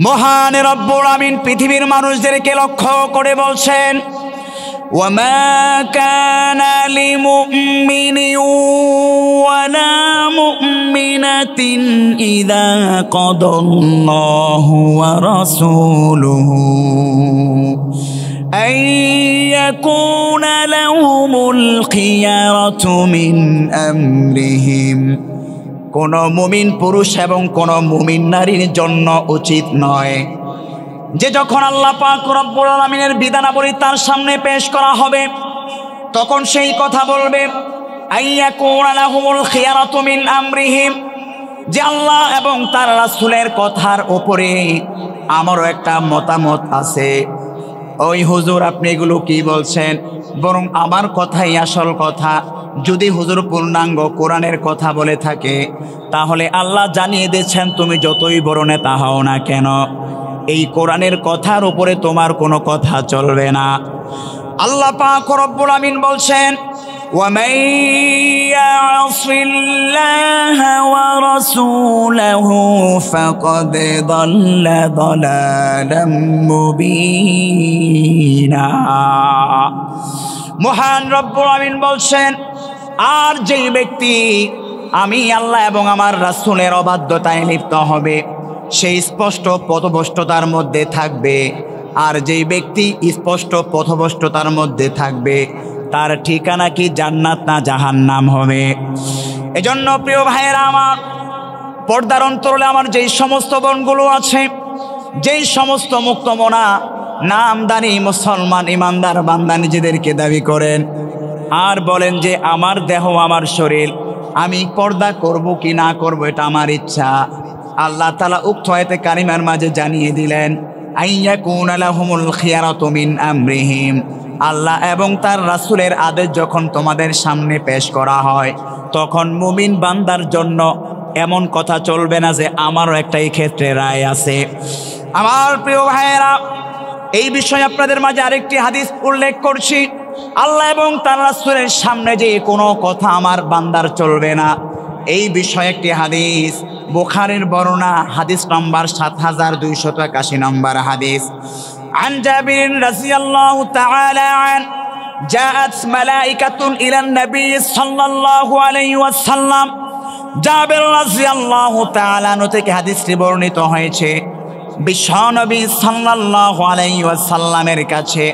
মহান রব্বুল আমিন পৃথিবীর মানুষদেরকে লক্ষ্য করে বলছেন, ওয়ামা কানা লিমুমিনিন ওয়ালা মুমিনাতিন ইযা কাদাল্লাহু ওয়া রাসূলুহু আন ইয়াকুনা লাহুমুল খিয়ারাতু মিন আমরিহিম। কোন মুমিন পুরুষ এবং কোন মুমিন নারীর জন্য উচিত নয় যে যখন আল্লাহ পাক রব্বুল আলামিনের বিধানাবলী তার সামনে পেশ করা হবে তখন সেই কথা বলবে, আইয়াকুনা লাহুমুল খিয়ারাতু মিন আমরিহিম, যে আল্লাহ এবং তার রাসূলের কথার উপরে আমারও একটা মতামত আছে। ওই হুজুর আপনি এগুলো কি বলছেন? বরং আমার কথাই আসল কথা। যদি হুজুর পূর্ণাঙ্গ কোরআনের কথা বলে থাকে তাহলে আল্লাহ জানিয়ে দিয়েছেন, তুমি যতই বড় নেতা হও না কেন, এই কোরআনের কথার উপরে তোমার কোনো কথা চলবে না। আল্লাহ পাক রব্বুল আমিন বলছেন, ওয়ামান ইয়াসিল্লাহা ওয়া রাসূলাহু ফাকাদ দাল্লা দালালাম মুবিনা। মহান রব্বুল আমিন বলছেন, আর যেই ব্যক্তি আমি আল্লাহ এবং আমার রাসূলের অবাধ্যতায় লিপ্ত হবে সেই স্পষ্ট পথভ্রষ্টতার মধ্যে থাকবে। আর যেই ব্যক্তি স্পষ্ট পথভ্রষ্টতার মধ্যে থাকবে তার ঠিকানা কি জান্নাত না জাহান্নাম হবে। এজন্য প্রিয় ভাইয়েরা আমার, পর্দার অন্তরালে আমার যেই সমস্ত বোনগুলো আছে, যেই সমস্ত মুক্তমনা নামদানি মুসলমান ইমানদার বান্দা নিজেদেরকে দাবি করেন আর বলেন যে আমার দেহ আমার শরীর, আমি পর্দা করব কি না করব এটা আমার ইচ্ছা, আল্লাহ তাআলা উক্ত আয়াতে কারিমার মাঝে জানিয়ে দিলেন, আইয়াকুনা লাহুমুল খিয়ারাতু মিন আমরিহিম। আল্লাহ এবং তার রাসূলের আদেশ যখন তোমাদের সামনে পেশ করা হয় তখন মুমিন বান্দার জন্য এমন কথা চলবে না যে আমারও একটা এই ক্ষেত্রে রায় আছে। আমার প্রিয় ভাইয়েরা, এই বিষয়ে আপনাদের মাঝে আরেকটি হাদিস উল্লেখ করছি। আল্লাহ এবং তার রাসূলের সামনে যে কোনো কথা আমার বান্দার চলবে না, এই বিষয়ে একটি হাদিস বুখারীর বর্ণনা, হাদিস নম্বর ৭২৮১ নম্বর হাদিস। عن جابر رضي الله تعالى عنه جاءت ملائكة إلى النبي صلى الله عليه وسلم। জাবের রাদিয়াল্লাহু তাআলা আনহু থেকে হাদিসটি বর্ণিত হয়েছে, বিশ্বনবী সাল্লাল্লাহু আলাইহি ওয়াসাল্লামের কাছে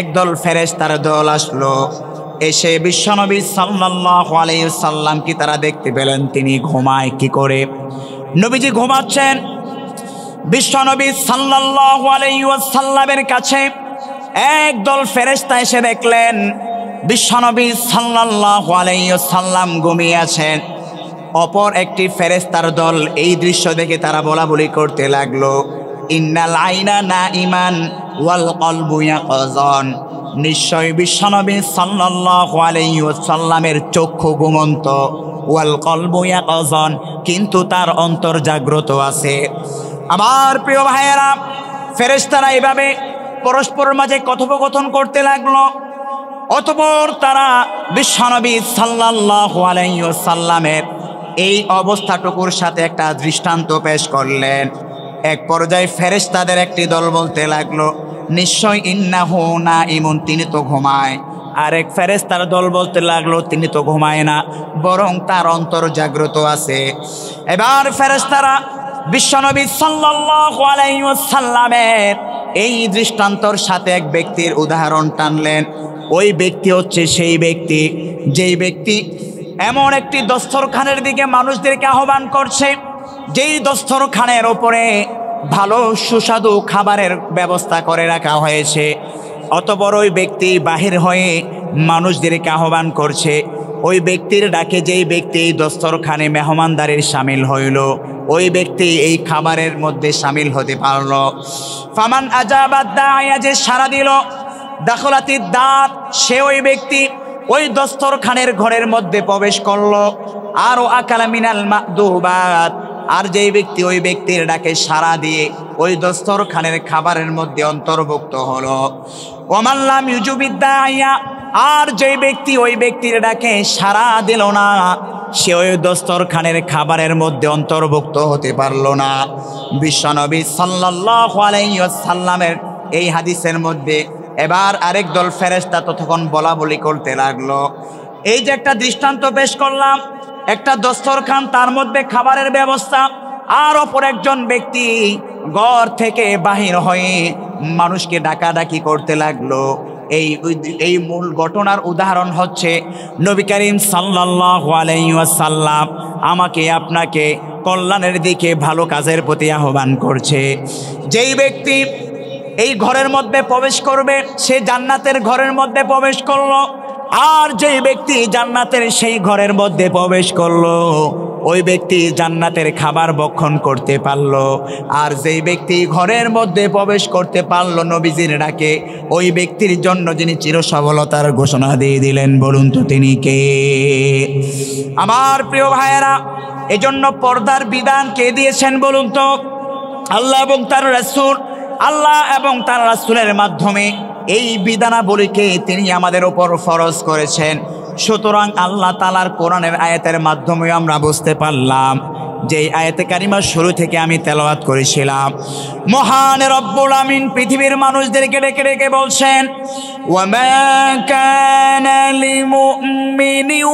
একদল ফেরেশতার দল আসলো। এসে বিশ্বনবী সাল্লাল্লাহু আলাইহি ওয়াসাল্লাম কি তারা দেখতে পেলেন তিনি ঘুমায় কি করে। নবীজি ঘুমাচ্ছেন। বিশ্বনবী সাল্লাল্লাহু আলাইহি ওয়াসাল্লামের কাছে একদল ফেরেশতা এসে দেখলেন বিশ্বনবী সাল্লাল্লাহু আলাইহি ওয়াসাল্লাম ঘুমিয়ে আছেন। অপর একটি ফেরেশতার দল এই দৃশ্য দেখে তারা বলাবলি করতে লাগলো, ইন্নাল আইনা নাইমান ওয়াল কলবু ইয়াকযান। নিশ্চয় বিশ্বনবী সাল্লাল্লাহু আলাইহি ওয়াসাল্লামের চক্ষু ঘুমন্ত, ওয়াল কলবু ইয়াকযান, কিন্তু তার অন্তর জাগ্রত আছে। আমার প্রিয় ভাইয়েরা, ফেরেশতারা এইভাবে পরস্পরের মাঝে কথোপকথন করতে লাগলো। অতঃপর তারা বিশ্বনবী সাল্লাল্লাহু আলাইহি ওয়াসাল্লামের এই অবস্থাটুকুর সাথে একটা দৃষ্টান্ত পেশ করলেন। এক পর্যায়ে ফেরেশতাদের একটি দল বলতে লাগলো, নিশ্চয় ইন্নাহু নাইমুন, তিনি তো ঘুমায়। আরেক ফেরেশতার দল বলতে লাগলো, তিনি তো ঘুমায় না, বরং তার অন্তর জাগ্রত আছে। এবার ফেরেশতারা বিশ্বনবী সাল্লাল্লাহু আলাইহি ওয়াসাল্লামের এই দৃষ্টান্তর সাথে এক ব্যক্তির উদাহরণ টানলেন। ওই ব্যক্তি হচ্ছে সেই ব্যক্তি যেই ব্যক্তি এমন একটি দস্তরখানের দিকে মানুষদেরকে আহ্বান করছে, যেই দস্তরখানের ওপরে ভালো সুস্বাদু খাবারের ব্যবস্থা করে রাখা হয়েছে। অতঃপর ওই ব্যক্তি বাহির হয়ে মানুষদেরকে আহ্বান করছে। ওই ব্যক্তির ডাকে যেই ব্যক্তি এই দস্তরখানে মেহমানদারির সামিল হইল, ওই ব্যক্তি এই খাবারের মধ্যে সামিল হতে পারল। ফামান আজাবাদ দাইয়া, যে সাড়া দিল, দাখলাতিদ দার, সে ওই ব্যক্তি ওই দস্তরখানের ঘরের মধ্যে প্রবেশ করলো। আর ও আকালা মিনাল মাদুবাত, আর যেই ব্যক্তি ওই ব্যক্তির ডাকে সাড়া দিয়ে ওই দস্তরখানের খাবারের মধ্যে অন্তর্ভুক্ত হলো। ওমান লাম ইউজিবিদ দাইয়া, আর যেই ব্যক্তি ওই ব্যক্তির ডাকে সাড়া দিল না, সে ওই দস্তরখানের খাবারের মধ্যে অন্তর্ভুক্ত হতে পারল না। বিশ্বনবী সাল্লাল্লাহু আলাইহি ওয়াসাল্লামের এই হাদিসের মধ্যে এবার আরেক দল ফেরেশতা তখন বলা বলি করতে লাগলো, এই যে একটা দৃষ্টান্ত পেশ করলাম, একটা দস্তরখান, তার মধ্যে খাবারের ব্যবস্থা, আর অপর একজন ব্যক্তি ঘর থেকে বাহির হয়ে মানুষকে ডাকাডাকি করতে লাগলো। এই মূল ঘটনার উদাহরণ হচ্ছে নবী করিম সাল্লাল্লাহু আলাইহি ওয়াসাল্লাম আমাকে আপনাকে কল্যাণের দিকে, ভালো কাজের প্রতি আহ্বান করছে। যেই ব্যক্তি এই ঘরের মধ্যে প্রবেশ করবে সে জান্নাতের ঘরের মধ্যে প্রবেশ করলো, আর যেই ব্যক্তি জান্নাতের সেই ঘরের মধ্যে প্রবেশ করলো ওই ব্যক্তি জান্নাতের খাবার ভক্ষণ করতে পারলো। আর যেই ব্যক্তি ঘরের মধ্যে প্রবেশ করতে পারলো নবীজির ডাকে, ওই ব্যক্তির জন্য যিনি চিরসফলতার ঘোষণা দিয়ে দিলেন, বলুন তো তিনি কে? আমার প্রিয় ভাইয়েরা, এজন্য পর্দার বিধান কে দিয়েছেন বলুন তো? আল্লাহ এবং তার রাসূল। আল্লাহ এবং তার রাসূলের মাধ্যমে এই বিধানাবলীকে তিনি আমাদের উপর ফরজ করেছেন। সুতরাং আল্লাহ তাআলার কোরআনের আয়াতের মাধ্যমে আমরা বুঝতে পারলাম, যে আয়াতে কারিমা শুরু থেকে আমি তেলাওয়াত করেছিলাম, মহান রব্বুল আমিন পৃথিবীর মানুষদেরকে ডেকে ডেকে বলছেন, ওয়ামা কানা লিমুমিনিন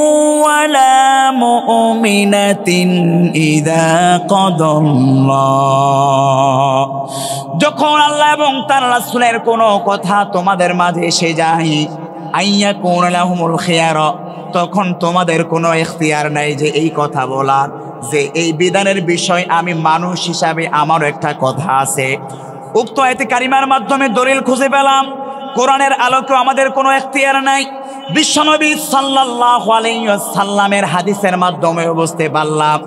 ওয়ালা মুমিনাতিন ইযা কাদাল্লাহ। যখন আল্লাহ এবং তার রাসূলের কোনো কথা তোমাদের মাঝে এসে যায়, আইয়াকুন লাহুমুল খিয়ারা, তখন তোমাদের কোনো ইখতিয়ার নাই যে এই কথা বলার, যে এই বিধানের বিষয় আমি মানুষ হিসাবে আমারও একটা কথা আছে। উক্ত আয়াতে কারিমার মাধ্যমে দলিল খুঁজে পেলাম, কোরআনের আলোকে আমাদের কোনো ইখতিয়ার নাই। বিশ্বনবী সাল্লাল্লাহু আলাইহি ওয়াসাল্লামের হাদিসের মাধ্যমে বুঝতে পারলাম,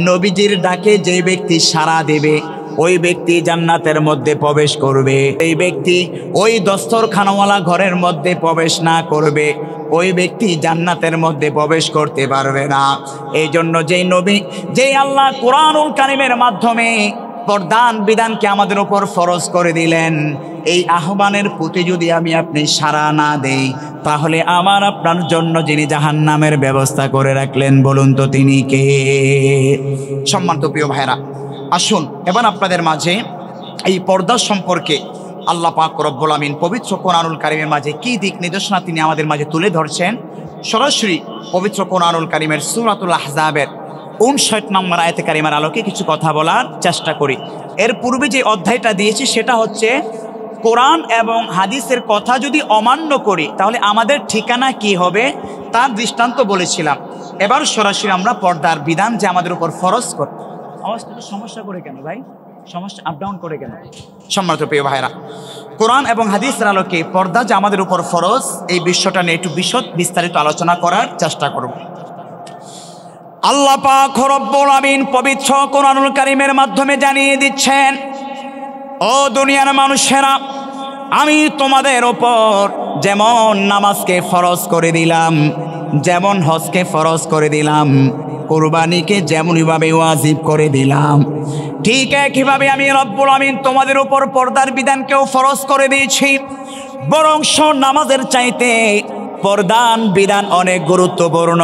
নবীজির ডাকে যে ব্যক্তি সাড়া দেবে ওই ব্যক্তি জান্নাতের মধ্যে প্রবেশ করবে। এই ব্যক্তি ওই দস্তরখানাওয়ালা ঘরের মধ্যে প্রবেশ না করবে, ওই ব্যক্তি জান্নাতের মধ্যে প্রবেশ করতে পারবে না। এই জন্য যেই নবী, যেই আল্লাহ কোরআনুল কারীমের মাধ্যমে পর্দান বিধানকে আমাদের উপর ফরজ করে দিলেন, এই আহ্বানের প্রতি যদি আমি আপনি সাড়া না দেই, তাহলে আমার আপনার জন্য যিনি জাহান্নামের ব্যবস্থা করে রাখলেন, বলুন তো তিনি কে? সম্মানিত প্রিয় ভাইরা, আসুন এবার আপনাদের মাঝে এই পর্দা সম্পর্কে আল্লাহ পাক রব্বুল আমিন পবিত্র কোরআনুল কারীমের মাঝে কি দিক নির্দেশনা তিনি আমাদের মাঝে তুলে ধরছেন, সরাসরি পবিত্র কোরআনুল কারীমের সূরাতুল আহজাবের 59 নম্বর আয়াতে কারিমার আলোকে কিছু কথা বলার চেষ্টা করি। এর পূর্বে যে অধ্যায়টা দিয়েছি সেটা হচ্ছে কোরআন এবং হাদিসের কথা যদি অমান্য করি তাহলে আমাদের ঠিকানা কি হবে তার দৃষ্টান্ত বলেছিলাম। এবার সরাসরি আমরা পর্দার বিধান যে আমাদের উপর ফরজ করে। আওয়াজটা তো সমস্যা করে কেন ভাই? সমস্যা আপ ডাউন করে কেন? সম্মানিত প্রিয় ভাইরা, কোরআন এবং হাদিসের আলোকে পর্দা যে আমাদের উপর ফরজ, এই বিষয়টা নিয়ে একটু বিস্তারিত আলোচনা করার চেষ্টা করব। আল্লাহ পাক রব্বুল আমিন পবিত্র কোরআনুল কারীমের মাধ্যমে জানিয়ে দিচ্ছেন, ও দুনিয়ার মানুষেরা, আমি তোমাদের ওপর যেমন নামাজকে ফরজ করে দিলাম, যেমন হজকে ফরজ করে দিলাম, কুরবানিকে যেমনইভাবে ওয়াজিব করে দিলাম, ঠিক একইভাবে আমি রব্বুল আমিন তোমাদের উপর পর্দার বিধানকেও ফরজ করে দিয়েছি। বরং নামাজের চাইতে পর্দান বিধান অনেক গুরুত্বপূর্ণ।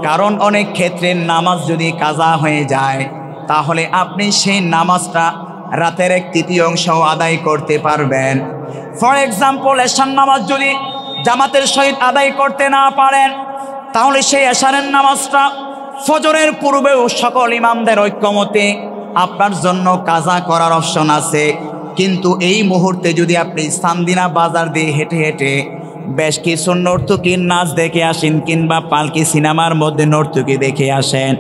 কারণ অনেক ক্ষেত্রে নামাজ যদি কাজা হয়ে যায় তাহলে আপনি সেই নামাজটা রাতের 1/3 আদায় করতে পারবেন। ফর এক্সাম্পল, এশার নামাজ যদি জামাতের সহিত আদায় করতে না পারেন তাহলে সেই এশারের নামাজটা ফজরের পূর্বেও সকল ইমামদের ঐক্যমতে আপনার জন্য কাজা করার অপশন আছে। কিন্তু এই মুহূর্তে যদি আপনি চান্দিনা বাজার দিয়ে হেঁটে হেঁটে বেশ কিছু নর্তকীর নাচ দেখে আসেন, কিংবা পালকি সিনেমার মধ্যে নর্তকী দেখে আসেন,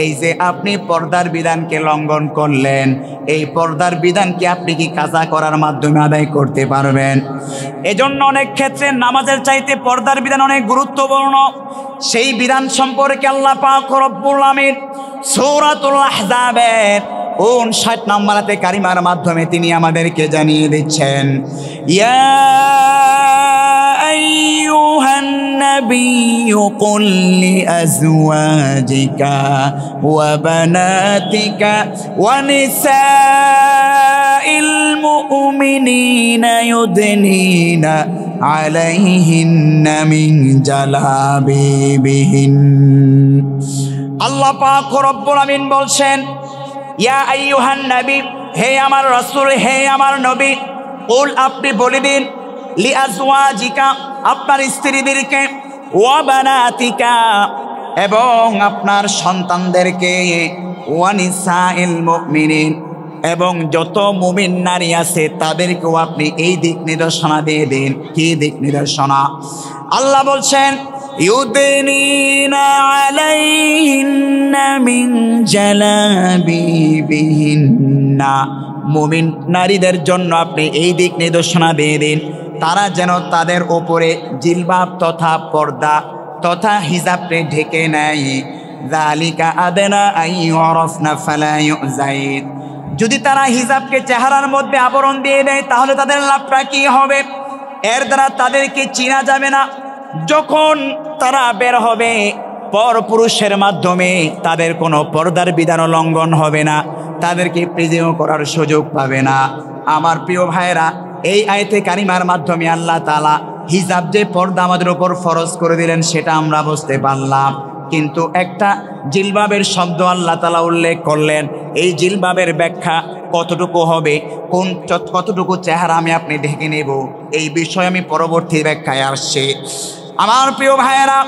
এই যে আপনি পর্দার বিধানকে লঙ্ঘন করলেন, এই পর্দার বিধানকে আপনি কি কাজা করার মাধ্যমে আদায় করতে পারবেন? এজন্য অনেক ক্ষেত্রে নামাজের চাইতে পর্দার বিধান অনেক গুরুত্বপূর্ণ। সেই বিধান সম্পর্কে আল্লাহ পাক রব্বুল আমিন সূরাতুল আহজাবের 59 নম্বর আয়াতে কারিমার মাধ্যমে তিনি আমাদেরকে জানিয়ে দিচ্ছেন, ইয়া আইয়ুহান নাবিয়্যু কুল লিআজওয়াজিকা ওয়া বানাতিকা ওয়া নিসাইল মুমিনিনা ইউদনিনা আলাইহিন্না মিন জালাবিবিহিন। আল্লাহ পাক রব্বুল আমিন বলছেন, ইয়া আইয়ুহান নবী, হে আমার রাসূল, হে আমার নবী, কুল আপনি বলে দিন, লিআজওয়াজিকা আপনার স্ত্রীদেরকে, ওয়া বানাতিকা এবং আপনার সন্তানদেরকে, ওয়া নিসাইল মুমিনিন এবং যত মুমিন নারী আছে তাদেরকেও আপনি এই দিক নির্দেশনা দিয়ে দিন। কি দিক নির্দেশনা? আল্লাহ বলছেন, ইউদিনিনা আলাইহিন্না মিন জালাবিবিহিন্না, মুমিন নারীদের জন্য আপনি এই দিক নির্দেশনা দিয়ে দিন, তারা যেন তাদের ওপরে জিলবাব তথা পর্দা তথা হিজাবকে ঢেকে নেয়। যালিকা আদনা আইয়ুরাফনা ফালা ইউযাইন, যদি তারা হিজাবকে চেহারার মধ্যে আবরণ দিয়ে দেয় তাহলে তাদের লাভটা কি হবে? এর দ্বারা তাদেরকে চিনা যাবে না। যখন তারা বের হবে পরপুরুষের মাধ্যমে তাদের কোনো পর্দার বিধান লঙ্ঘন হবে না, তাদেরকে প্রিজেও করার সুযোগ পাবে না। আমার প্রিয় ভাইরা, এই আয়াতে কারিমার মাধ্যমে আল্লাহ তাআলা হিজাব যে পর্দা আমাদের উপর ফরজ করে দিলেন সেটা আমরা বুঝতে পারলাম। কিন্তু একটা জিলবাবের শব্দ আল্লাহ তাআলা উল্লেখ করলেন। এই জিলবাবের ব্যাখ্যা কতটুকু হবে, কতটুকু চেহারা আমি আপনি ঢেকে নেব, এই বিষয়ে আমি পরবর্তী ব্যাখ্যায় আসছি। আমার প্রিয় ভাইয়েরা,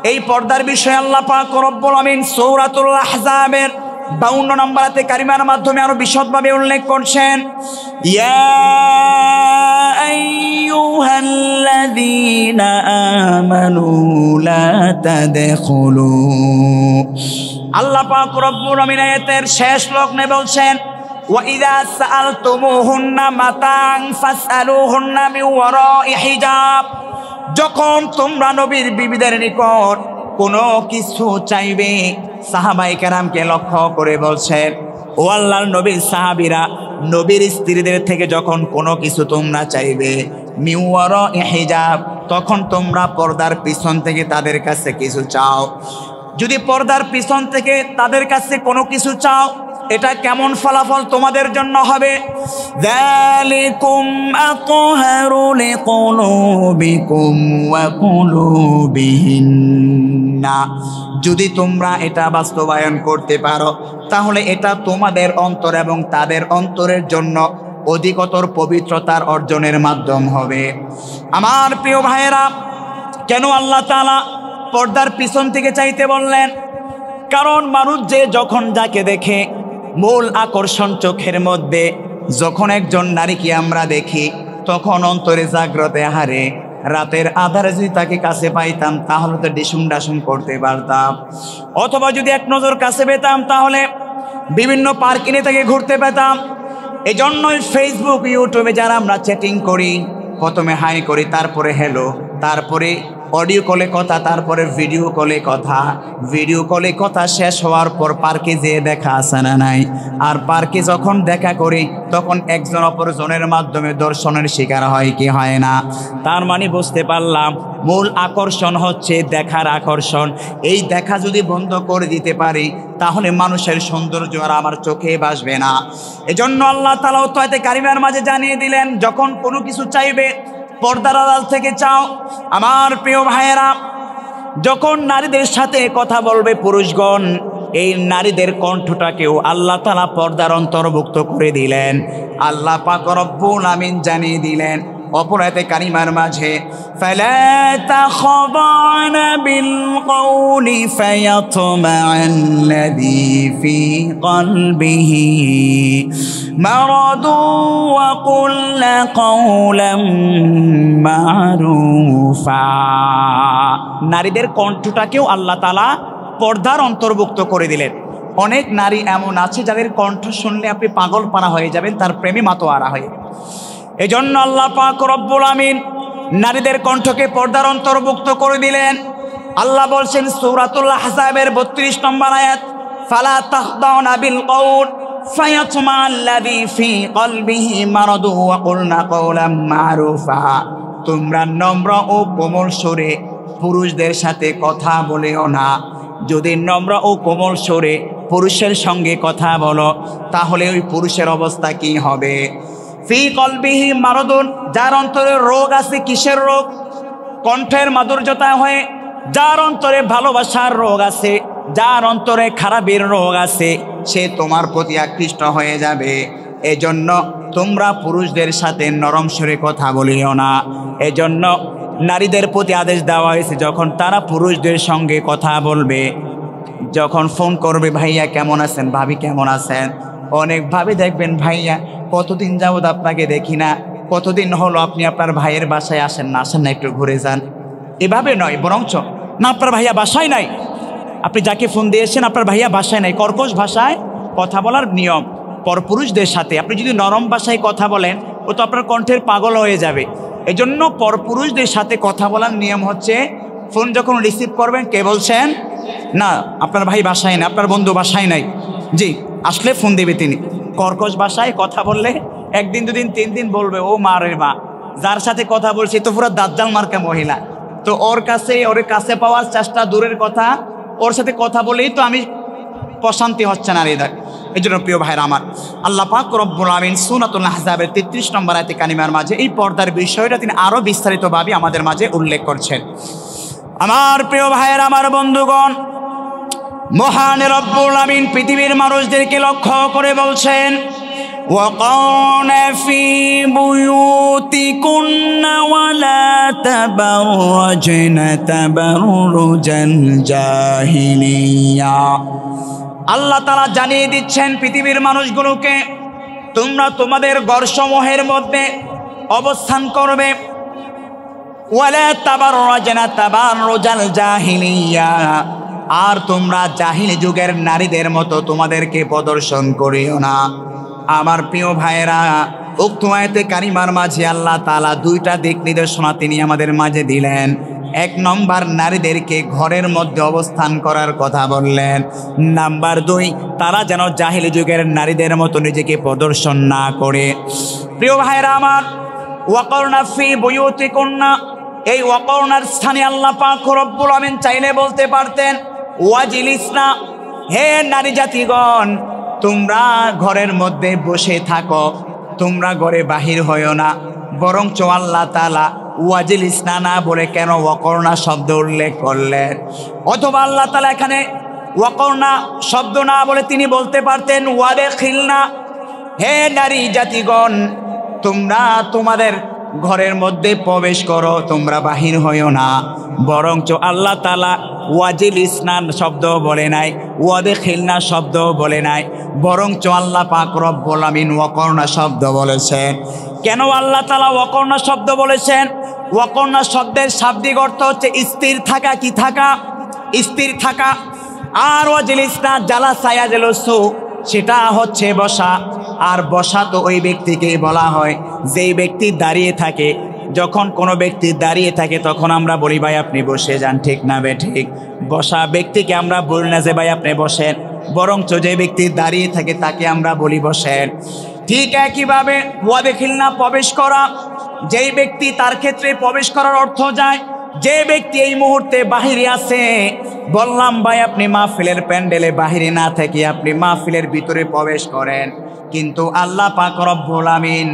এই পর্দার বিষয়ে আল্লাহ পাক রব্বুল আমিন সূরাতুল আহজাবের 52 নম্বর আয়াতে কারিমার মাধ্যমে আরো বিশদভাবে উল্লেখ করছেন, ইয়া আইয়ুহাল্লাযীনা আমানু লা তাদখুলু, আল্লাহ পাক রব্বুল আমিন আয়াতের শেষ লগ্নে বলছেন, ওয়া ইযা সাআলতুমুহুন্না মাতা'আন ফাসআলুহুন্না মিন ওয়ারা'i হিজাব, যখন তোমরা নবীর বিবিদের নিকট কোনো কিছু চাইবে, সাহাবায়ে কেরামকে লক্ষ্য করে বলছেন, ও আল্লাহর নবীর সাহাবীরা, নবীর স্ত্রীদের থেকে যখন কোনো কিছু তোমরা চাইবে, মিন ওয়ারা'i হিজাব, তখন তোমরা পর্দার পিছন থেকে তাদের কাছে কিছু চাও। যদি পর্দার পিছন থেকে তাদের কাছে কোনো কিছু চাও, এটা কেমন ফলাফল তোমাদের জন্য হবে? যালিকুম আতহারু লিকুলুবিকুম ওয়া কুলুবিহিন্না, যদি তোমরা এটা বাস্তবায়ন করতে পারো তাহলে এটা তোমাদের অন্তর এবং তাদের অন্তরের জন্য অধিকতর পবিত্রতার অর্জনের মাধ্যম হবে। আমার প্রিয় ভাইয়েরা, কেন আল্লাহ তাআলা পর্দার পিছন থেকে চাইতে বললেন? কারণ মানুষ যে যখন যাকে দেখে, মূল আকর্ষণ চোখের মধ্যে, যখন একজন নারীকে আমরা দেখি তখন অন্তরে জাগ্রতে হারে, রাতের আধারে যদি তাকে কাছে পাইতাম তাহলে তো ডিসুম ডাসুম করতে পারতাম, অথবা যদি এক নজর কাছে পেতাম তাহলে বিভিন্ন পার্কে তাকে ঘুরতে পেতাম। এই জন্যই ফেসবুক, ইউটিউবে যারা আমরা চ্যাটিং করি, প্রথমে হাই করি, তারপরে হ্যালো, তারপরে অডিও কলে কথা, তারপরে ভিডিও কলে কথা, ভিডিও কলে কথা শেষ হওয়ার পর পার্কে যেয়ে দেখা আসে না নাই, আর পার্কে যখন দেখা করি তখন একজন অপরজনের মাধ্যমে দর্শনের শিকার হয় কি হয় না? তার মানে বুঝতে পারলাম মূল আকর্ষণ হচ্ছে দেখার আকর্ষণ। এই দেখা যদি বন্ধ করে দিতে পারি তাহলে মানুষের সৌন্দর্য আর আমার চোখে ভাসবে না। এজন্য আল্লাহ তাআলা আয়াতে কারিমার মাঝে জানিয়ে দিলেন, যখন কোনো কিছু চাইবে পর্দার আড়াল থেকে চাও। আমার প্রিয় ভাইয়েরা, যখন নারীদের সাথে কথা বলবে পুরুষগণ, এই নারীদের কণ্ঠটাকেও আল্লাহ তাআলা পর্দার অন্তর্ভুক্ত করে দিলেন। আল্লাহ পাক রব্বুল আমিন জানিয়ে দিলেন অপর আয়াতে কারিমার মাঝে, ফালা তাখদা'না বিল কওলি ফায়াতমা'আল্লাযী ফী কলবিহি মারাদু ওয়া কুলনা কওলাম মা'রুফা। নারীদের কণ্ঠটাকেও আল্লাহ তাআলা পর্দার অন্তর্ভুক্ত করে দিলেন। অনেক নারী এমন আছে যাদের কণ্ঠ শুনলে আপনি পাগলপারা হয়ে যাবেন, তার প্রেমে মাতোয়ারা হয়ে। এজন্য আল্লাহ পাক রব্বুল আমিন নারীদের কণ্ঠকে পর্দার অন্তর্ভুক্ত করে দিলেন। আল্লাহ বলছেন সূরাতুল আহজাবের 32 নম্বর আয়াত, ফালা তাখদাউনা বিল কওল ফায়াতমা'আল্লাযী ফী কলবিহি মারাদু ওয়া কুলনা কওলাম মা'রুফা। তোমরা নম্র ও কোমল সুরে পুরুষদের সাথে কথা বলেও না। যদি নম্র ও কোমল সুরে পুরুষের সঙ্গে কথা বলো তাহলে ওই পুরুষের অবস্থা কি হবে? ফি কলবিহি মারাদুন, যার অন্তরে রোগ আছে। কিসের রোগ? কণ্ঠের মাধুর্যতা হয়ে যার অন্তরে ভালোবাসার রোগ আছে, যার অন্তরে খারাপের রোগ আছে সে তোমার প্রতি আকৃষ্ট হয়ে যাবে। এজন্য তোমরা পুরুষদের সাথে নরম সুরে কথা বলিও না। এজন্য নারীদের প্রতি আদেশ দেওয়া হয়েছে, যখন তারা পুরুষদের সঙ্গে কথা বলবে, যখন ফোন করবে, ভাইয়া কেমন আছেন, ভাবি কেমন আছেন, অনেক ভাবে দেখবেন ভাইয়া কতদিন যাবত আপনাকে দেখি না, কতদিন হলো আপনি আপনার ভাইয়ের বাসায় আসেন না একটু ঘুরে যান। এভাবে নয়, বরঞ্চ না আপনার ভাইয়া বাসায় নাই, আপনি যাকে ফোন দিয়েছেন আপনার ভাইয়া বাসায় নাই, কর্কশ ভাষায় কথা বলার নিয়ম। পরপুরুষদের সাথে আপনি যদি নরম ভাষায় কথা বলেন ও তো আপনার কণ্ঠের পাগল হয়ে যাবে। এজন্য পরপুরুষদের সাথে কথা বলার নিয়ম হচ্ছে, ফোন যখন রিসিভ করবেন, কে বলছেন, না আপনার ভাই বাসায় নাই, আপনার বন্ধু বাসায় নাই, জি আসলে ফোন দেবে তিনি। কর্কশ ভাষায় কথা বললে একদিন দুদিন তিন দিন বলবে, ও মা রে মা, যার সাথে কথা বলছি তো পুরো দাজ্জাল মার্কা মহিলা, তো ওর কাছে পাওয়ার চেষ্টা দূরের কথা, ওর সাথে কথা বলেই তো আমি প্রশান্তি হচ্ছে না হৃদয়। এই জন্য প্রিয় ভাইরা আমার, আল্লাহ পাক রব্বুল আমিন সূরাতুল আহজাবের 33 নম্বর আয়াতে কারিমার মাঝে এই পর্দার বিষয়টা তিনি আরও বিস্তারিতভাবে আমাদের মাঝে উল্লেখ করছেন। আমার প্রিয় ভাইয়েরা, আমার বন্ধুগণ, মহান রব্বুল আমিন পৃথিবীর মানুষদেরকে লক্ষ্য করে বলছেন, ওয়াকারনা ফি বুয়ুতিকুন্না ওয়ালা তাবাররাজনা তাবাররুজাল জাহিলিয়া। আল্লাহ তাআলা জানিয়ে দিচ্ছেন পৃথিবীর মানুষগুলোকে, তোমরা তোমাদের ঘরসমূহের মধ্যে অবস্থান করবে, ওয়ালা তাবাররাজনা তাবাররুজাল জাহিলিয়া, আর তোমরা জাহিলি যুগের নারীদের মতো তোমাদেরকে প্রদর্শন করিও না। আমার প্রিয় ভাইয়েরা, উক্ত আয়াতে কারিমার মাঝে আল্লাহ তাআলা দুইটা দিক নির্দেশনা তিনি আমাদের মাঝে দিলেন। এক নম্বর, নারীদেরকে ঘরের মধ্যে অবস্থান করার কথা বললেন। নাম্বার 2, তারা যেন জাহিলি যুগের নারীদের মতো নিজেকে প্রদর্শন না করে। প্রিয় ভাইয়েরা আমার, ওয়াকারনা ফি বুয়ুতিকুন্না, এই ওয়াকারনার স্থানে আল্লাহ পাক রব্বুল আমিন চাইলে বলতে পারতেন ওয়াজিলিসনা, হে নারী জাতিগণ, তোমরা ঘরের মধ্যে বসে থাকো, তোমরা ঘরে বাহির হইও না। বরঞ্চ আল্লাহ তাআলা ওয়াজিলিসনা না বলে কেন ওয়াকারনা শব্দ উল্লেখ করলেন? অথবা আল্লাহ তাআলা এখানে ওয়াকারনা শব্দ না বলে তিনি বলতে পারতেন ওয়াদখিলনা, হে নারী জাতিগণ, তোমরা তোমাদের ঘরের মধ্যে প্রবেশ করো, তোমরা বাহির হইও না। বরঞ্চ আল্লাহ তাআলা ওয়াজিলিসনা শব্দ বলে নাই, ওয়াদখিলনা শব্দ বলে নাই, বরঞ্চ আল্লাহ পাক রব্বুল আমিন ওয়াকারনা শব্দ বলেছেন। কেন আল্লাহ তাআলা ওয়াকারনা শব্দ বলেছেন? ওয়াকারনা শব্দের শাব্দিক অর্থ হচ্ছে স্থির থাকা। কি থাকা? স্থির থাকা। আর ওয়াজিলিসনা জালাসা ইয়াজলিসু, সেটা হচ্ছে বসা। আর বসা তো ওই ব্যক্তিকেই বলা হয় যেই ব্যক্তি দাঁড়িয়ে থাকে। যখন কোনো ব্যক্তি দাঁড়িয়ে থাকে তখন আমরা বলি ভাই আপনি বসে যান, ঠিক না বে ঠিক? বসা ব্যক্তিকে আমরা বলি না যে ভাই আপনি বসেন, বরঞ্চ যে ব্যক্তি দাঁড়িয়ে থাকে তাকে আমরা বলি বসেন। ঠিক একইভাবে ওয়াদখিলনা প্রবেশ করা, যেই ব্যক্তি, তার ক্ষেত্রে প্রবেশ করার অর্থ যায় যে ব্যক্তি এই মুহূর্তে বাহিরে আছে। বললাম ভাই আপনি মাহফিলের প্যান্ডেলে বাহিরে না থেকে আপনি মাহফিলের ভিতরে প্রবেশ করেন, কিন্তু আল্লাহ পাক রব্বুল আমিন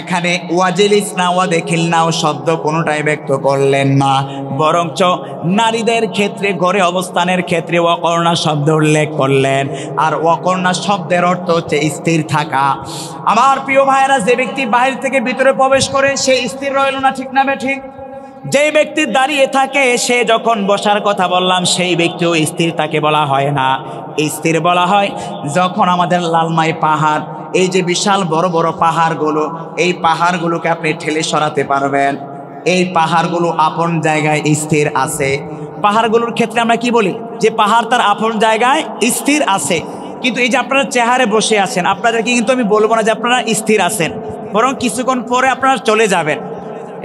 এখানে ওয়াজিলিসনা ওয়াদখিলনা শব্দ কোনোটাই ব্যক্ত করলেন না, বরঞ্চ নারীদের ক্ষেত্রে ঘরে অবস্থানের ক্ষেত্রে ওয়াকারনা শব্দ উল্লেখ করলেন। আর ওয়াকারনা শব্দের অর্থ হচ্ছে স্থির থাকা। আমার প্রিয় ভাইয়েরা, যে ব্যক্তি বাহির থেকে ভিতরে প্রবেশ করে সে স্থির রইল না, ঠিক না বে ঠিক? যেই ব্যক্তি দাঁড়িয়ে থাকে সে যখন বসার কথা বললাম সেই ব্যক্তিও স্থির তাকে বলা হয় না। স্থির বলা হয় যখন আমাদের লালমাই পাহাড়, এই যে বিশাল বড় বড় পাহাড়গুলো, এই পাহাড়গুলোকে আপনি ঠেলে সরাতে পারবেন। এই পাহাড়গুলো আপন জায়গায় স্থির আছে। পাহাড়গুলোর ক্ষেত্রে আমরা কি বলি? যে পাহাড় তার আপন জায়গায় স্থির আছে। কিন্তু এই যে আপনারা চেহারে বসে আছেন, আপনাদেরকে কিন্তু আমি বলবো না যে আপনারা স্থির আছেন, বরং কিছুক্ষণ পরে আপনারা চলে যাবেন।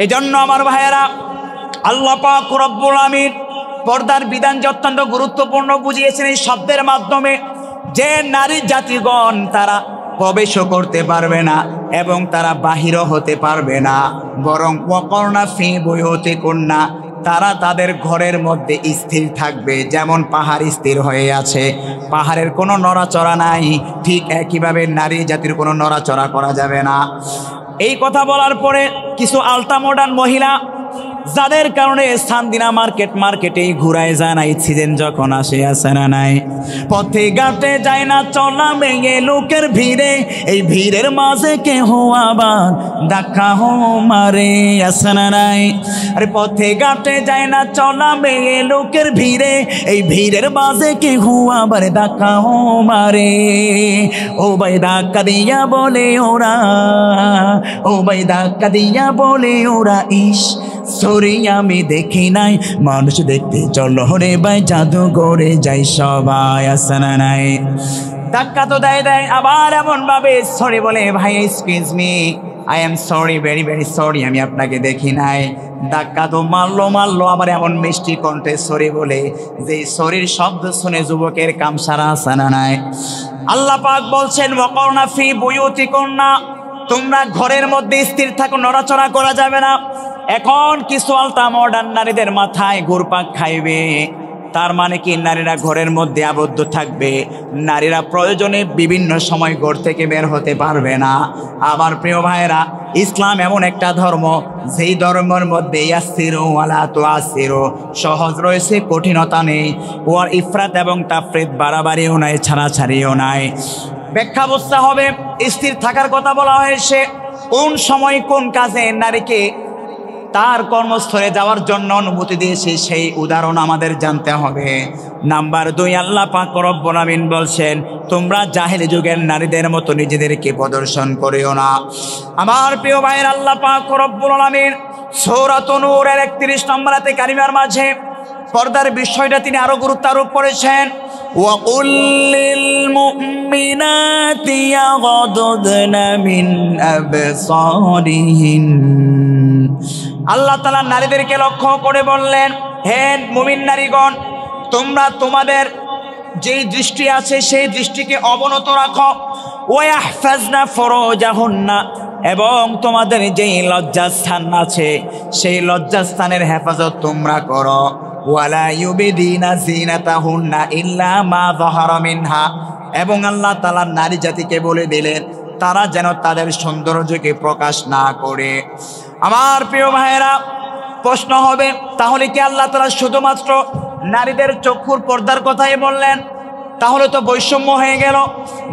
এই জন্য আমার ভাইয়েরা, আল্লাহ পাক রব্বুল আমিন পর্দার বিধান যে অত্যন্ত গুরুত্বপূর্ণ বুঝিয়েছেন এই শব্দের মাধ্যমে, যে নারী জাতিগণ তারা প্রবেশও করতে পারবে না এবং তারা বাহিরও হতে পারবে না, বরং ওয়াকারনা ফি বুয়ুতিকুন্না, তারা তাদের ঘরের মধ্যে স্থির থাকবে। যেমন পাহাড় স্থির হয়ে আছে, পাহাড়ের কোনো নড়াচড়া নাই, ঠিক একইভাবে নারী জাতির কোনো নড়াচড়া করা যাবে না। এই কথা বলার পরে কিছু আলতা মডার্ন মহিলা যাদের কারণে সান্দিনা মার্কেটেই ঘুরায় যায় না, সিজন যখন আসে আসে না নাই। পথে ঘাটে যায় না চলা মেয়ে লোকের ভিড়ে, এই ভিড়ের মাঝে কেহ আবার ধাক্কা মারে আসে না নাই। আরে পথে ঘাটে যায় না চলা মেয়ে লোকের ভিড়ে, এই ভিড়ের মাঝে কেহ আবার ধাক্কা মারে। ও ভাই ধাক্কা দিয়া বলে ওরা, ও ভাই ধাক্কা দিয়া বলে ওরা, ইস সরি আমি দেখি নাই, মানুষ দেখতে চলো রে ভাই জাদুঘরে যাই সবাই আসে না নাই। ধাক্কা তো দেয়, আবার এমন ভাবে সরি বলে, ভাই excuse me, I am sorry, very very sorry, আমি আপনাকে দেখি নাই। ধাক্কা তো মারলো, আবার এমন মিষ্টি কণ্ঠে সরি বলে, যে সরির শব্দ শুনে যুবকের কাম সারা আসে না নাই। আল্লাহ পাক বলছেন ওয়াকরনা ফি বুয়ুতিকুন্না, তোমরা ঘরের মধ্যে স্থির থাকো, নড়াচড়া করা যাবে না। এখন কিছু আলতা মডার্ন নারীদের মাথায় ঘুরপাক খাইবে, তার মানে কি নারীরা ঘরের মধ্যে আবদ্ধ থাকবে, নারীরা প্রয়োজনে বিভিন্ন সময় ঘর থেকে বের হতে পারবে না। আবার প্রিয় ভাইরা, ইসলাম এমন একটা ধর্ম, যেই ধর্মের মধ্যে ইয়াসসিরু ওয়ালা তুআসসিরু, সহজ রয়েছে, কঠিনতা নেই। ওয়ার ইফরাত এবং তাফরিত, বাড়াবাড়িও নাই, ছাড়াছাড়িও নাই। ব্যাখ্যা বুঝতে হবে। স্থির থাকার কথা বলা হয়েছে, কোন সময় কোন কাজে নারীকে তার কর্মস্থলে যাওয়ার জন্য অনুমতি দিয়েছে, সেই উদাহরণ আমাদের জানতে হবে। নাম্বার 2, আল্লাহ পাক রব্বুল আমিন বলছেন, তোমরা জাহেলি যুগের নারীদের মতো নিজেদেরকে প্রদর্শন করিও না। আমার প্রিয় ভাইয়ের, আল্লাহ পাক রব্বুল আমিন সূরা নূরের 31 নম্বর আয়াতে কারিমার মাঝে পর্দার বিষয়টা তিনি আরো গুরুত্ব আরোপ করেছেন। وَقُلْ لِلْمُؤْمِنَاتِ يَغْضُضْنَ مِنْ أَبْصَارِهِنَّ, আল্লাহ তাআলা নারীদেরকে লক্ষ্য করে বললেন, হে মুমিন নারীগণ, তোমরা তোমাদের যেই দৃষ্টি আছে সেই দৃষ্টিকে অবনত রাখো। ওয়াহফাজনা ফুরুজাহুন্না, এবং তোমাদের যেই লজ্জাস্থান আছে সেই লজ্জাস্থানের হেফাজত তোমরা করো। ওয়ালা ইউবিদিনা জিনাতাহুন্না ইল্লা মা যাহারা মিনহা, এবং আল্লাহ তাআলা নারী জাতিকে বলে দিলেন তারা যেন তাদের সৌন্দর্যকে প্রকাশ না করে। আমার প্রিয় ভাইয়েরা, প্রশ্ন হবে, তাহলে কি আল্লাহ তাআলা শুধুমাত্র নারীদের চক্ষুর পর্দার কথাই বললেন? তাহলে তো বৈষম্য হয়ে গেল।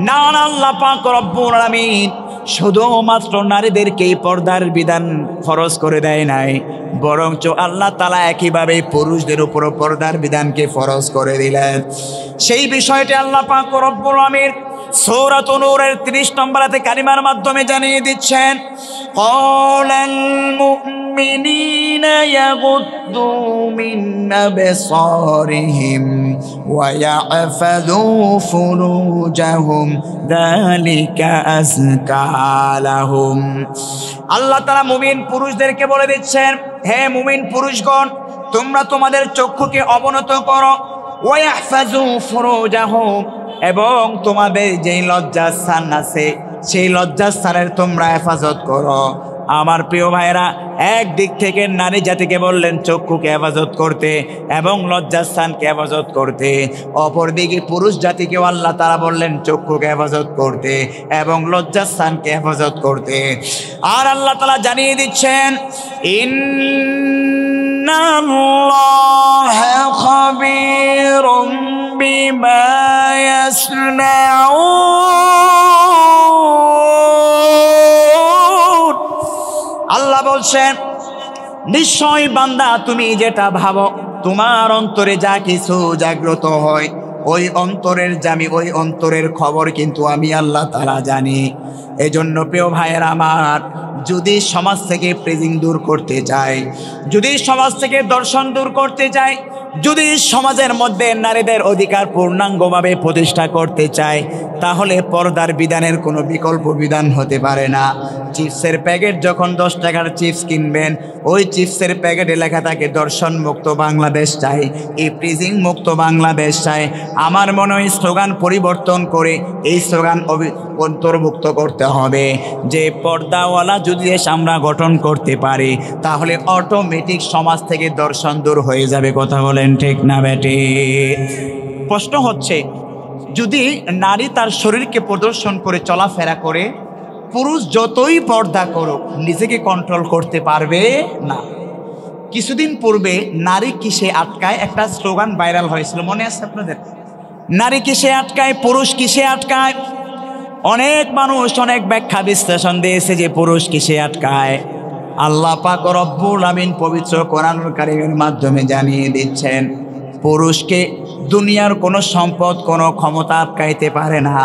না, আল্লাহ পাক রব্বুল আমিন শুধুমাত্র নারীদেরকেই পর্দার বিধান ফরজ করে দেয় নাই, বরঞ্চ আল্লাহ তাআলা একইভাবে পুরুষদের উপরও পর্দার বিধানকে ফরজ করে দিলেন। সেই বিষয়টি আল্লাহ পাক রব্বুল আমিন সূরা নূরের 30 নম্বর আয়াতে কারিমার মাধ্যমে জানিয়ে দিচ্ছেন, ক্বালাল মুমিনিনা ইয়াগুদ্দু মিন আবসারিহিম ওয়া ইয়াহফাযু ফুরুজাহুম যালিকা আযকা লাহুম। আল্লাহ তাআলা মুমিন পুরুষদেরকে বলে দিচ্ছেন, হে মুমিন পুরুষগণ, তোমরা তোমাদের চক্ষুকে অবনত করো, ওয়া ইয়াহফাযু ফুরুজাহুম, এবং তোমাদের যেই লজ্জাস্থান আছে সেই লজ্জাস্থানের তোমরা হেফাজত করো। আমার প্রিয় ভাইরা, একদিক থেকে নারী জাতিকে বললেন চক্ষুকে হেফাজত করতে এবং লজ্জাস্থানকে হেফাজত করতে, অপরদিকে পুরুষ জাতিকেও আল্লাহ তাআলা বললেন চক্ষুকে হেফাজত করতে এবং লজ্জাস্থানকে হেফাজত করতে। আর আল্লাহ তাআলা জানিয়ে দিচ্ছেন, ইন্নাল্লাহা খাবীরুম বিমা ইয়াসনাউন। আল্লাহ বলছেন, নিশ্চয় বান্দা তুমি যেটা ভাবো, তোমার অন্তরে যা কিছু জাগ্রত হয়, ওই অন্তরের খবর কিন্তু আমি আল্লাহ তাআলা জানি। এজন্য প্রিয় ভাইয়েরা আমার, যদি সমাজ থেকে প্রেজিং দূর করতে চাই, যদি সমাজ থেকে দর্শন দূর করতে চাই, যদি সমাজের মধ্যে নারীদের অধিকার পূর্ণাঙ্গভাবে প্রতিষ্ঠা করতে চাই, তাহলে পর্দার বিধানের কোনো বিকল্প বিধান হতে পারে না। চিপসের প্যাকেট যখন 10 টাকার চিপস কিনবেন, ওই চিপসের প্যাকেটে লেখা থাকে দর্শন মুক্ত বাংলাদেশ চাই, ইপ্রিজিং মুক্ত বাংলাদেশ চাই। আমার মনে হয় স্লোগান পরিবর্তন করে এই স্লোগান অন্তর্ভুক্ত করতে হবে যে পর্দাওয়ালা যদি দেশ আমরা গঠন করতে পারি, তাহলে অটোমেটিক সমাজ থেকে দর্শন দূর হয়ে যাবে। কথা বলেন ঠিক না বেটি? প্রশ্ন হচ্ছে, যদি নারী তার শরীরকে প্রদর্শন করে চলাফেরা করে, পুরুষ যতই পর্দা করুক নিজেকে কন্ট্রোল করতে পারবে না। কিছুদিন পূর্বে নারী কিসে আটকায় একটা স্লোগান ভাইরাল হয়েছিল, মনে আছে আপনাদের? নারী কিসে আটকায়, পুরুষ কিসে আটকায়। অনেক মানুষ অনেক ব্যাখ্যা বিশ্লেষণ দিয়েছে যে পুরুষ কিসে আটকায়। আল্লাহ পাক রব্বুল আমিন পবিত্র কোরআনুল কারীমের মাধ্যমে জানিয়ে দিচ্ছেন, পুরুষকে দুনিয়ার কোনো সম্পদ, কোনো ক্ষমতা আটকাইতে পারে না,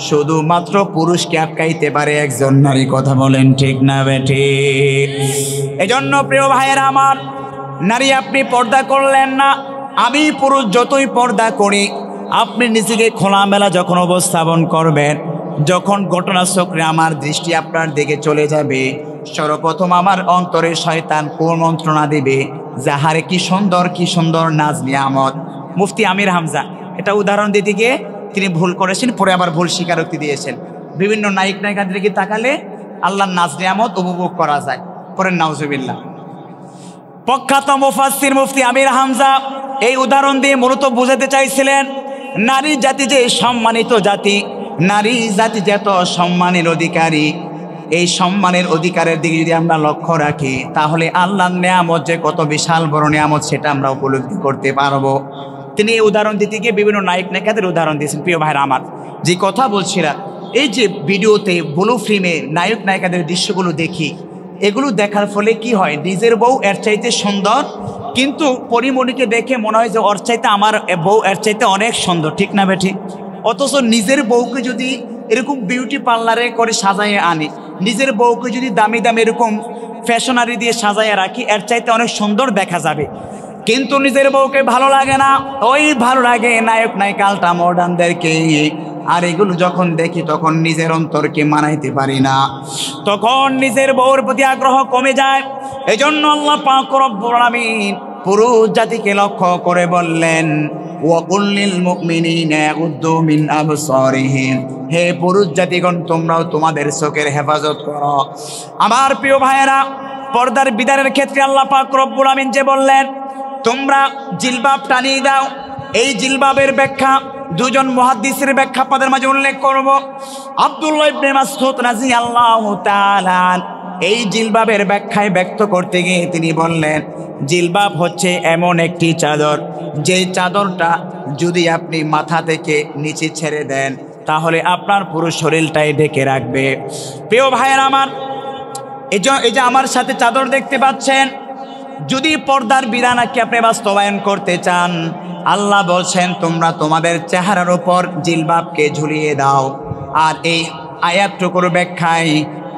শুধুমাত্র পুরুষকে আটকাইতে পারে একজন নারী। কথা বলেন ঠিক না বেঠিক? এজন্য প্রিয় ভাইয়েরা আমার, নারী আপনি পর্দা করলেন না, আমি পুরুষ যতই পর্দা করি, আপনি নিজেকে খোলামেলা যখন উপস্থাপন করবেন, যখন ঘটনাচক্রে আমার দৃষ্টি আপনার দিকে চলে যাবে, সর্বপ্রথম আমার অন্তরে শয়তান কুমন্ত্রণা দিবে, যাহারে কি সুন্দর নাজ নিয়ামত। মুফতি আমির হামজা এটা উদাহরণ দিতে গিয়ে তিনি ভুল করেছেন, পরে আবার ভুল স্বীকারোক্তি দিয়েছেন। বিভিন্ন নায়িক নায়িকাদের দিকে তাকালে আল্লাহর নাজ নিয়ামত উপভোগ করা যায়। পরের নাউজুবিল্লাহ। প্রখ্যাত মুফাসসির মুফতি আমির হামজা এই উদাহরণ দিয়ে মূলত বোঝাতে চাইছিলেন, নারী জাতি যে সম্মানিত জাতি, নারী জাতি যে এত সম্মানের অধিকারী, এই সম্মানের অধিকারের দিকে যদি আমরা লক্ষ্য রাখি, তাহলে আল্লাহর নিয়ামত যে কত বিশাল বড় নিয়ামত সেটা আমরা উপলব্ধি করতে পারবো। তিনি এই উদাহরণ দিতে গিয়ে বিভিন্ন নায়ক নায়িকাদের উদাহরণ দিয়েছেন। প্রিয় ভাইরা আমার, যে কথা বলছিলাম, এই যে ভিডিওতে ব্লু ফিল্মে নায়ক নায়িকাদের দৃশ্যগুলো দেখি, এগুলো দেখার ফলে কি হয়, নিজের বউ এর চাইতে সুন্দর, কিন্তু পরিমণিকে দেখে মনে হয় যে ওর চাইতে আমার বউ এর চাইতে অনেক সুন্দর, ঠিক না বেঠিক? অথচ নিজের বউকে যদি এরকম বিউটি পার্লারে করে সাজাইয়ে আনি, নিজের বউকে যদি দামি দামি এরকম ফ্যাশনারি দিয়ে সাজাইয়ে রাখি, এর চাইতে অনেক সুন্দর দেখা যাবে। কিন্তু নিজের বউকে ভালো লাগে না, ওই ভালো লাগে নায়ক নায়িকা আলট্রা মডার্নদেরকে। আর এগুলো যখন দেখি তখন নিজের অন্তরকে মানাইতে পারি না, তখন নিজের বউর প্রতি আগ্রহ কমে যায়। এজন্য আল্লাহ পাক রব্বুল আমিন পুরুষ জাতিকে লক্ষ্য করে বললেন, ওয়াকুল লিল মুমিনিনা ইয়াগুদ্দু মিন আবসারিহিম, হে পুরুষ জাতিগণ তোমরাও তোমাদের চোখের হেফাজত করো। আমার প্রিয় ভাইয়েরা, পর্দার বিধানের ক্ষেত্রে আল্লাহ পাক রব্বুল আমিন যে বললেন তোমরা জিলবাব টানিয়ে দাও, এই জিলবাবের ব্যাখ্যা দুজন মুহাদ্দিসের ব্যাখ্যা আপনাদের মাঝে উল্লেখ করব। আব্দুল্লাহ ইবনে মাসউদ রাদিয়াল্লাহু তাআলা এই জিলবাবের ব্যাখ্যায় ব্যক্ত করতে গিয়ে তিনি বললেন, জিলবাব হচ্ছে এমন একটি চাদর, যেই চাদরটা যদি আপনি মাথা থেকে নিচে ছেড়ে দেন তাহলে আপনার পুরো শরীরটাই ঢেকে রাখবে। প্রিয় ভাইয়ের আমার, এই যে আমার সাথে চাদর দেখতে পাচ্ছেন, যদি পর্দার বিধানকে আপনি বাস্তবায়ন করতে চান, আল্লাহ বলছেন তোমরা তোমাদের চেহারার উপর জিলবাবকে ঝুলিয়ে দাও। আর এই আয়াতটুকুর ব্যাখ্যায়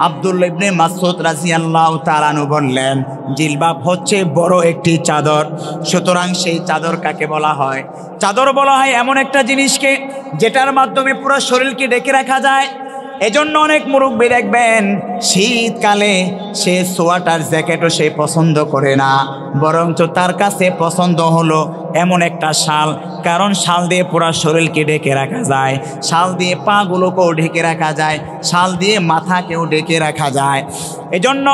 আব্দুল্লাহ ইবনে মাসউদ রাদিয়াল্লাহু তাআলা আনহু বললেন, জিলবাব হচ্ছে বড় একটি চাদর। সুতরাং সেই চাদর কাকে বলা হয়? চাদর বলা হয় এমন একটা জিনিসকে যেটার মাধ্যমে পুরো শরীরকে ঢেকে রাখা যায়। এজন্য অনেক মুরব্বী দেখবেন শীতকালে সে সোয়াটার জ্যাকেটও সে পছন্দ করে না, বরঞ্চ তার কাছে পছন্দ হলো এমন একটা শাল, কারণ শাল দিয়ে পুরো শরীরকে ঢেকে রাখা যায়, শাল দিয়ে পাগুলোকেও ঢেকে রাখা যায়, শাল দিয়ে মাথাকেও ঢেকে রাখা যায়। এজন্য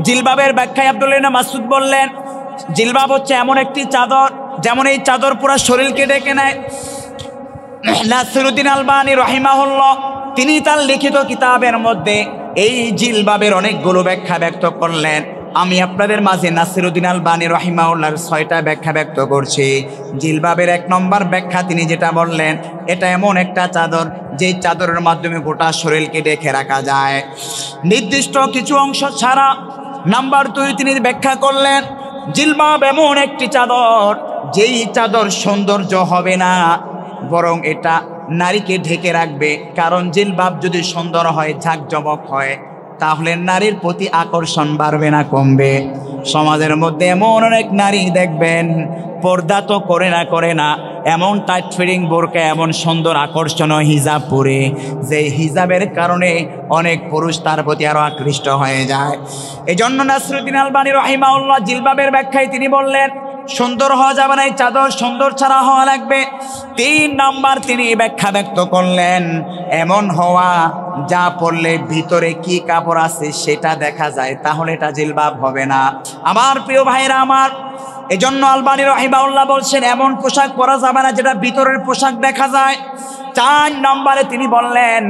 জিলবাবের ব্যাখ্যায় আব্দুল্লাহ ইবনে মাসউদ বললেন, জিলবাব হচ্ছে এমন একটি চাদর, যেমন এই চাদর পুরো শরীরকে ঢেকে নেয়। নাসিরউদ্দিন আলবানী রাহিমাহুল্লাহ তিনি তার লিখিত কিতাবের মধ্যে এই জিলবাবের অনেকগুলো ব্যাখ্যা ব্যক্ত করলেন। আমি আপনাদের মাঝে নাসিরউদ্দিন আলবানী রাহিমাহুল্লাহর 6টা ব্যাখ্যা ব্যক্ত করছি। জিলবাবের 1 নম্বর ব্যাখ্যা তিনি যেটা বললেন, এটা এমন একটা চাদর যেই চাদরের মাধ্যমে গোটা শরীরকে ঢেকে রাখা যায় নির্দিষ্ট কিছু অংশ ছাড়া। নাম্বার 2 তিনি ব্যাখ্যা করলেন, জিলবাব এমন একটি চাদর যেই চাদর সৌন্দর্য হবে না, বরং এটা নারীকে ঢেকে রাখবে। কারণ জিলবাব যদি সুন্দর হয়, ঝাঁকজমক হয়, তাহলে নারীর প্রতি আকর্ষণ বাড়বে না কমবে। সমাজের মধ্যে এমন অনেক নারী দেখবেন পর্দা তো করে না, এমন টাইট ফিটিং বোরকা, এমন সুন্দর আকর্ষণীয় হিজাব পরে, যে হিজাবের কারণে অনেক পুরুষ তার প্রতি আরো আকৃষ্ট হয়ে যায়। এই জন্য নাসিরউদ্দিন আলবানী রাহিমাহুল্লাহ জিলবাবের ব্যাখ্যায় তিনি বললেন, সুন্দর হওয়া যাবে না, এই চাদর সুন্দর ছাড়া হওয়া লাগবে। 3 নাম্বার তিনি ব্যাখ্যা ব্যক্ত করলেন, এমন হওয়া যা পরলে ভিতরে কি কাপড় আছে সেটা দেখা যায়, তাহলে এটা জিলবাব হবে না। আমার প্রিয় ভাইরা আমার, এজন্য আলবানী রাহিমাহুল্লাহ বলছেন এমন পোশাক পরা যাবে না যেটা ভিতরের পোশাক দেখা যায়। 4 নম্বরে তিনি বললেন,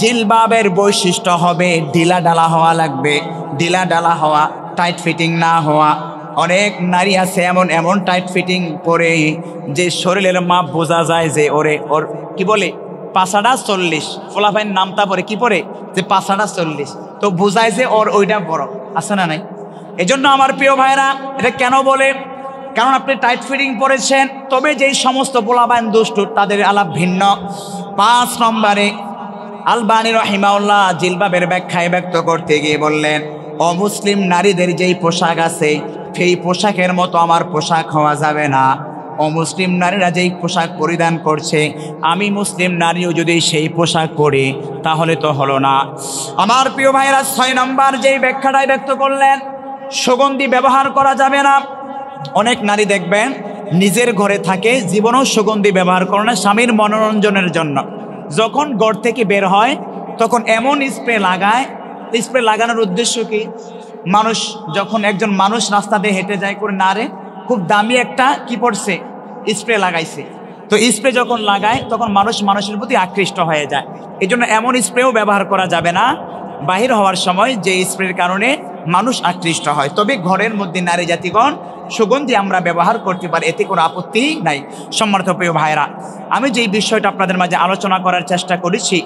জিলবাবের বৈশিষ্ট্য হবে ঢিলা ঢালা হওয়া লাগবে। ঢিলা ঢালা হওয়া, টাইট ফিটিং না হওয়া, অনেক নারী আছে এমন এমন টাইট ফিটিং পরে যে শরীরের মাপ বোঝা যায় যে ওর কি বলে পাছাটা 40, ফোলাফাইন নামতা পরে কি পরে যে পাছাটা 40, তো বোঝায় যে ওর ওইটা বড় আছে না নাই। এজন্য আমার প্রিয় ভাইরা এটা কেন বলে, কারণ আপনি টাইট ফিটিং পরেছেন, তবে যেই সমস্ত পোলাবাইন দুষ্টু তাদের আলাপ ভিন্ন। 5 নম্বরে আলবানী রহিমাউল্লাহ জিলবাবের ব্যাখ্যায় ব্যক্ত করতে গিয়ে বললেন, অমুসলিম নারীদের যেই পোশাক আছে সেই পোশাকের মতো আমার পোশাক হওয়া যাবে না। অমুসলিম নারীরা যেই পোশাক পরিধান করছে আমি মুসলিম নারীও যদি সেই পোশাক পরি তাহলে তো হলো না। আমার প্রিয় ভাইরা 6 নম্বর যেই ব্যাখ্যাটাই ব্যক্ত করলেন, সুগন্ধি ব্যবহার করা যাবে না। অনেক নারী দেখবেন নিজের ঘরে থাকে, জীবনেও সুগন্ধি ব্যবহার করে না স্বামীর মনোরঞ্জনের জন্য। যখন ঘর থেকে বের হয় তখন এমন স্প্রে লাগায়, স্প্রে লাগানোর উদ্দেশ্য কি, মানুষ যখন একজন মানুষ রাস্তা দিয়ে হেঁটে যায় করে নারে খুব দামি একটা কি পড়ছে স্প্রে লাগাইছে, তো স্প্রে যখন লাগায় তখন মানুষের প্রতি আকৃষ্ট হয়ে যায়। এই জন্য এমন স্প্রেও ব্যবহার করা যাবে না বাহির হওয়ার সময় যে স্প্রের কারণে মানুষ আকৃষ্ট হয়। তবে ঘরের মধ্যে নারী জাতিগণ সুগন্ধি আমরা ব্যবহার করতে পারি, এতে কোনো আপত্তি নাই। সম্মানিত প্রিয় ভাইরা, আমি যেই বিষয়টা আপনাদের মাঝে আলোচনা করার চেষ্টা করেছি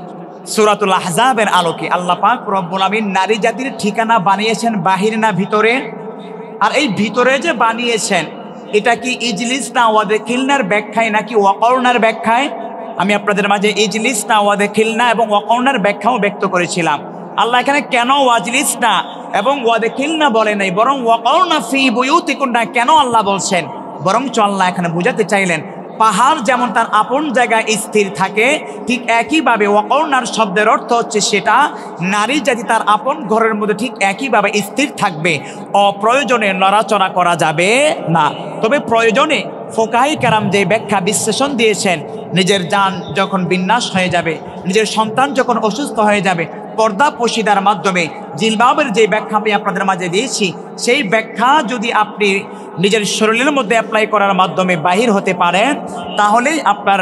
সূরাতুল আহজাবের আলোকে, আল্লাহ পাক রব্বুল আমিন নারী জাতির ঠিকানা বানিয়েছেন বাহির না ভিতরে? আর এই ভিতরে যে বানিয়েছেন এটা কি ইজলিস না ওয়াদাখিলনার ব্যাখ্যায় নাকি ওয়াকরনার ব্যাখ্যায়? আমি আপনাদের মাঝে ইজলিস না ওয়াদাখিলনা এবং ওয়াকরনার ব্যাখ্যাও ব্যক্ত করেছিলাম। আল্লাহ এখানে কেন ওয়াজলিস না এবং ওয়াদাখিলনা বলে নাই, বরং ওয়াকরনা ফি বুয়ুতিকুন্না কেন আল্লাহ বলছেন? বরঞ্চ আল্লাহ এখানে বোঝাতে চাইলেন পাহাড় যেমন তার আপন জায়গায় স্থির থাকে, ঠিক একইভাবে ওয়াকরনার শব্দের অর্থ হচ্ছে সেটা নারী জাতি তার আপন ঘরের মধ্যে ঠিক একইভাবে স্থির থাকবে, অপ্রয়োজনে নড়াচড়া করা যাবে না। তবে প্রয়োজনে ফোকাহি কেরাম যে ব্যাখ্যা বিশ্লেষণ দিয়েছেন, নিজের জান যখন বিন্যাস হয়ে যাবে, নিজের সন্তান যখন অসুস্থ হয়ে যাবে, পর্দা পশিদার মাধ্যমে জিলবাবের যে ব্যাখ্যা আমি আপনাদের মাঝে দিয়েছি সেই ব্যাখ্যা যদি আপনি নিজের শরীরের মধ্যে অ্যাপ্লাই করার মাধ্যমে বাহির হতে পারেন তাহলেই আপনার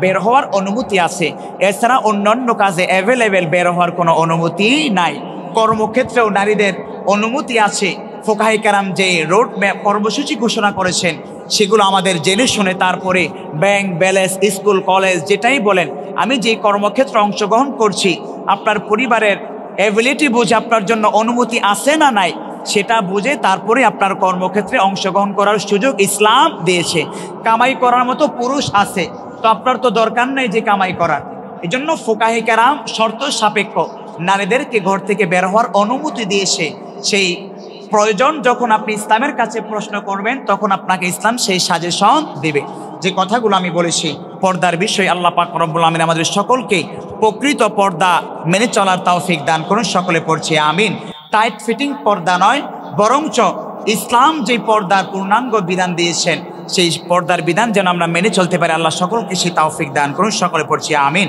বের হওয়ার অনুমতি আছে। এছাড়া অন্যান্য কাজে অ্যাভেলেবেল বের হওয়ার কোনো অনুমতি নাই। কর্মক্ষেত্রেও নারীদের অনুমতি আছে। ফোকাহে কেরাম যে রোড ম্যাপ কর্মসূচি ঘোষণা করেছেন সেগুলো আমাদের জেনে শুনে তারপরে ব্যাংক ব্যালেন্স স্কুল কলেজ যেটাই বলেন, আমি যে কর্মক্ষেত্রে অংশগ্রহণ করছি আপনার পরিবারের অ্যাবিলিটি বুঝে আপনার জন্য অনুমতি আছে না নাই সেটা বুঝে তারপরে আপনার কর্মক্ষেত্রে অংশগ্রহণ করার সুযোগ ইসলাম দিয়েছে। কামাই করার মতো পুরুষ আছে, তো আপনার তো দরকার নেই যে কামাই করার। এই জন্য ফোকাহে কেরাম শর্ত সাপেক্ষ নারীদেরকে ঘর থেকে বের হওয়ার অনুমতি দিয়েছে। সেই প্রয়োজন যখন আপনি ইসলামের কাছে প্রশ্ন করবেন তখন আপনাকে ইসলাম সেই সাজেশন দেবে। যে কথাগুলো আমি বলেছি পর্দার বিষয়ে, আল্লাহ পাক রব্বুল আমিন আমাদের সকলকে প্রকৃত পর্দা মেনে চলার তৌফিক দান করুন। সকলে পড়ছি আমিন। টাইট ফিটিং পর্দা নয়, বরঞ্চ ইসলাম যে পর্দার পূর্ণাঙ্গ বিধান দিয়েছেন সেই পর্দার বিধান যেন আমরা মেনে চলতে পারি, আল্লাহ সকলকে সেই তৌফিক দান করুন। সকলে পড়ছি আমিন।